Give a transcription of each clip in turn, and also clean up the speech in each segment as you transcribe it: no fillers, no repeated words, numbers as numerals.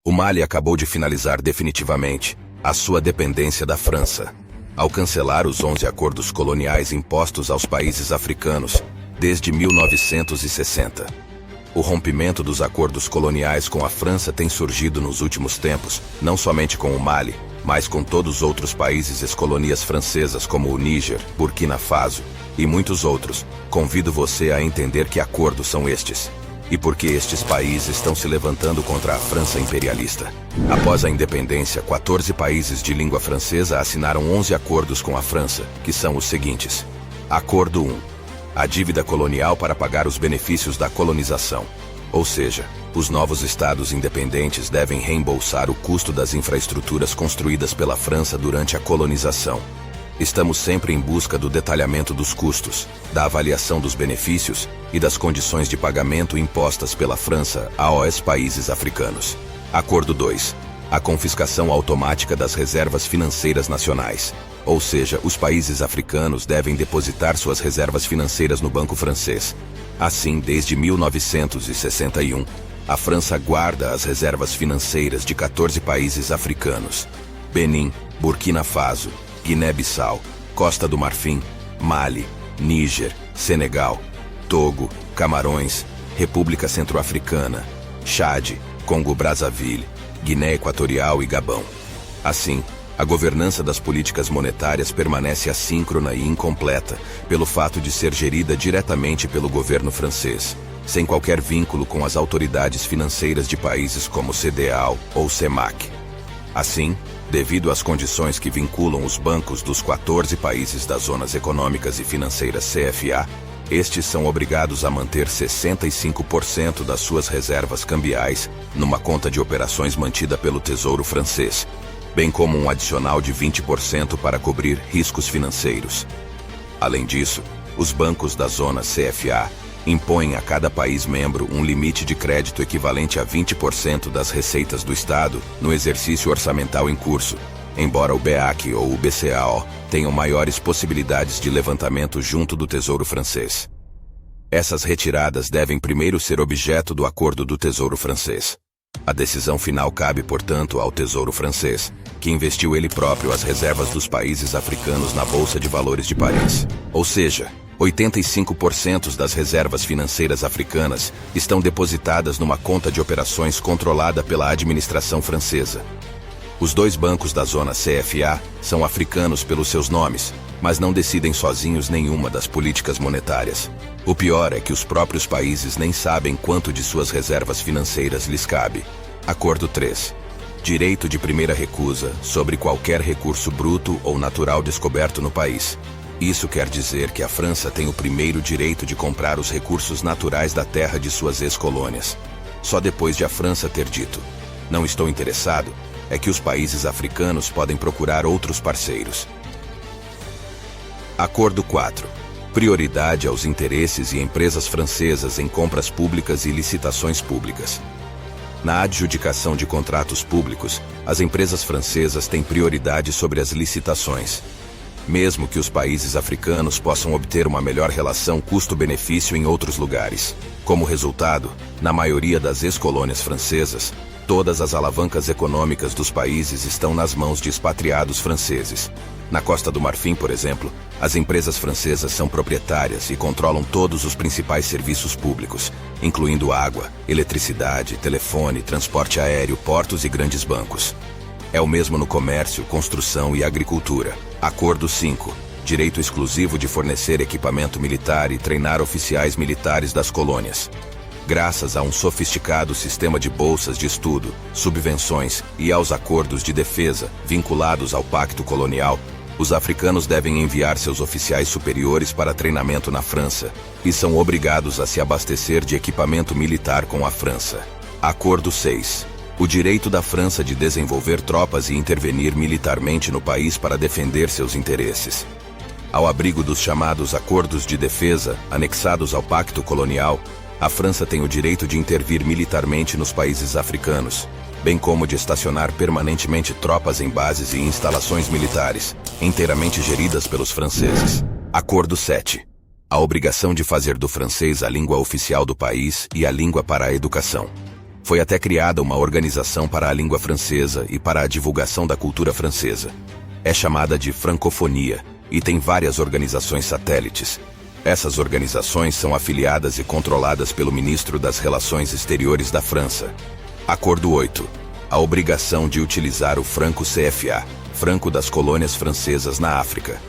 O Mali acabou de finalizar definitivamente a sua dependência da França, ao cancelar os 11 acordos coloniais impostos aos países africanos desde 1960. O rompimento dos acordos coloniais com a França tem surgido nos últimos tempos, não somente com o Mali, mas com todos os outros países ex-colônias francesas como o Níger, Burkina Faso e muitos outros. Convido você a entender que acordos são estes e por que estes países estão se levantando contra a França imperialista. Após a independência, 14 países de língua francesa assinaram 11 acordos com a França, que são os seguintes. Acordo 1. A dívida colonial para pagar os benefícios da colonização. Ou seja, os novos estados independentes devem reembolsar o custo das infraestruturas construídas pela França durante a colonização. Estamos sempre em busca do detalhamento dos custos, da avaliação dos benefícios e das condições de pagamento impostas pela França aos países africanos. Acordo 2. A confiscação automática das reservas financeiras nacionais. Ou seja, os países africanos devem depositar suas reservas financeiras no Banco Francês. Assim, desde 1961, a França guarda as reservas financeiras de 14 países africanos: Benin, Burkina Faso, Guiné-Bissau, Costa do Marfim, Mali, Níger, Senegal, Togo, Camarões, República Centro-Africana, Chad, Congo-Brazzaville, Guiné Equatorial e Gabão. Assim, a governança das políticas monetárias permanece assíncrona e incompleta, pelo fato de ser gerida diretamente pelo governo francês, sem qualquer vínculo com as autoridades financeiras de países como CEDEAO ou CEMAC. Assim, devido às condições que vinculam os bancos dos 14 países das zonas econômicas e financeiras CFA, estes são obrigados a manter 65% das suas reservas cambiais numa conta de operações mantida pelo Tesouro francês, bem como um adicional de 20% para cobrir riscos financeiros. Além disso, os bancos da zona CFA impõem a cada país membro um limite de crédito equivalente a 20% das receitas do Estado no exercício orçamental em curso, embora o BEAC ou o BCAO tenham maiores possibilidades de levantamento junto do Tesouro francês. Essas retiradas devem primeiro ser objeto do acordo do Tesouro francês. A decisão final cabe, portanto, ao Tesouro francês, que investiu ele próprio as reservas dos países africanos na Bolsa de Valores de Paris. Ou seja, 85% das reservas financeiras africanas estão depositadas numa conta de operações controlada pela administração francesa. Os dois bancos da zona CFA são africanos pelos seus nomes, mas não decidem sozinhos nenhuma das políticas monetárias. O pior é que os próprios países nem sabem quanto de suas reservas financeiras lhes cabe. Acordo 3. Direito de primeira recusa sobre qualquer recurso bruto ou natural descoberto no país. Isso quer dizer que a França tem o primeiro direito de comprar os recursos naturais da terra de suas ex-colônias. Só depois de a França ter dito: "Não estou interessado", é que os países africanos podem procurar outros parceiros. Acordo 4. Prioridade aos interesses e empresas francesas em compras públicas e licitações públicas. Na adjudicação de contratos públicos, as empresas francesas têm prioridade sobre as licitações. Mesmo que os países africanos possam obter uma melhor relação custo-benefício em outros lugares. Como resultado, na maioria das ex-colônias francesas, todas as alavancas econômicas dos países estão nas mãos de expatriados franceses. Na Costa do Marfim, por exemplo, as empresas francesas são proprietárias e controlam todos os principais serviços públicos, incluindo água, eletricidade, telefone, transporte aéreo, portos e grandes bancos. É o mesmo no comércio, construção e agricultura. Acordo 5. Direito exclusivo de fornecer equipamento militar e treinar oficiais militares das colônias. Graças a um sofisticado sistema de bolsas de estudo, subvenções e aos acordos de defesa vinculados ao Pacto Colonial, os africanos devem enviar seus oficiais superiores para treinamento na França e são obrigados a se abastecer de equipamento militar com a França. Acordo 6. O direito da França de desenvolver tropas e intervenir militarmente no país para defender seus interesses. Ao abrigo dos chamados Acordos de Defesa, anexados ao Pacto Colonial, a França tem o direito de intervir militarmente nos países africanos, bem como de estacionar permanentemente tropas em bases e instalações militares, inteiramente geridas pelos franceses. Acordo 7. A obrigação de fazer do francês a língua oficial do país e a língua para a educação. Foi até criada uma organização para a língua francesa e para a divulgação da cultura francesa. É chamada de Francofonia e tem várias organizações satélites. Essas organizações são afiliadas e controladas pelo ministro das Relações Exteriores da França. Acordo 8. A obrigação de utilizar o franco CFA, franco das colônias francesas na África.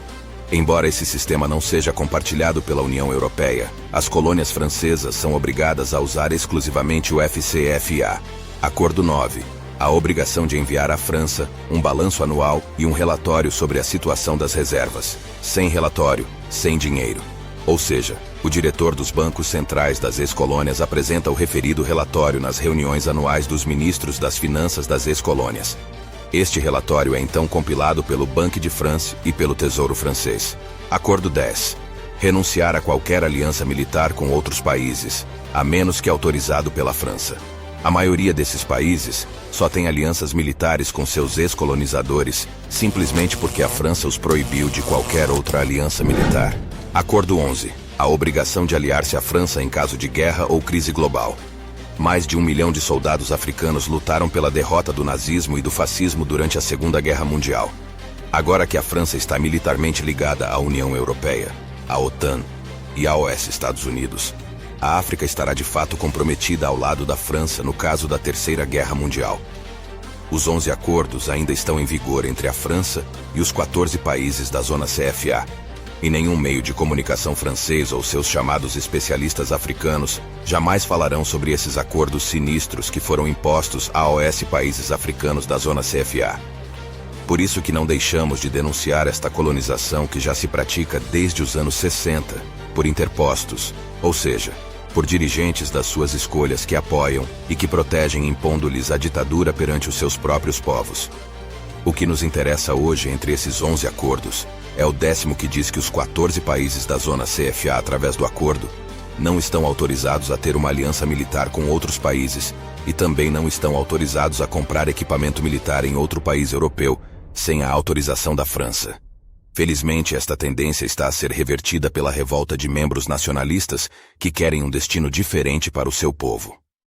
Embora esse sistema não seja compartilhado pela União Europeia, as colônias francesas são obrigadas a usar exclusivamente o FCFA. Acordo 9. A obrigação de enviar à França um balanço anual e um relatório sobre a situação das reservas. Sem relatório, sem dinheiro. Ou seja, o diretor dos bancos centrais das ex-colônias apresenta o referido relatório nas reuniões anuais dos ministros das finanças das ex-colônias. Este relatório é então compilado pelo Banque de France e pelo Tesouro francês. Acordo 10. Renunciar a qualquer aliança militar com outros países, a menos que autorizado pela França. A maioria desses países só tem alianças militares com seus ex-colonizadores, simplesmente porque a França os proibiu de qualquer outra aliança militar. Acordo 11. A obrigação de aliar-se à França em caso de guerra ou crise global. Mais de 1 milhão de soldados africanos lutaram pela derrota do nazismo e do fascismo durante a Segunda Guerra Mundial. Agora que a França está militarmente ligada à União Europeia, à OTAN e à OS Estados Unidos, a África estará de fato comprometida ao lado da França no caso da Terceira Guerra Mundial. Os 11 acordos ainda estão em vigor entre a França e os 14 países da zona CFA. E nenhum meio de comunicação francês ou seus chamados especialistas africanos jamais falarão sobre esses acordos sinistros que foram impostos a OS países africanos da zona CFA. Por isso que não deixamos de denunciar esta colonização que já se pratica desde os anos 60, por interpostos, ou seja, por dirigentes das suas escolhas que apoiam e que protegem impondo-lhes a ditadura perante os seus próprios povos. O que nos interessa hoje entre esses 11 acordos é o 10º que diz que os 14 países da zona CFA, através do acordo, não estão autorizados a ter uma aliança militar com outros países e também não estão autorizados a comprar equipamento militar em outro país europeu sem a autorização da França. Felizmente, esta tendência está a ser revertida pela revolta de membros nacionalistas que querem um destino diferente para o seu povo.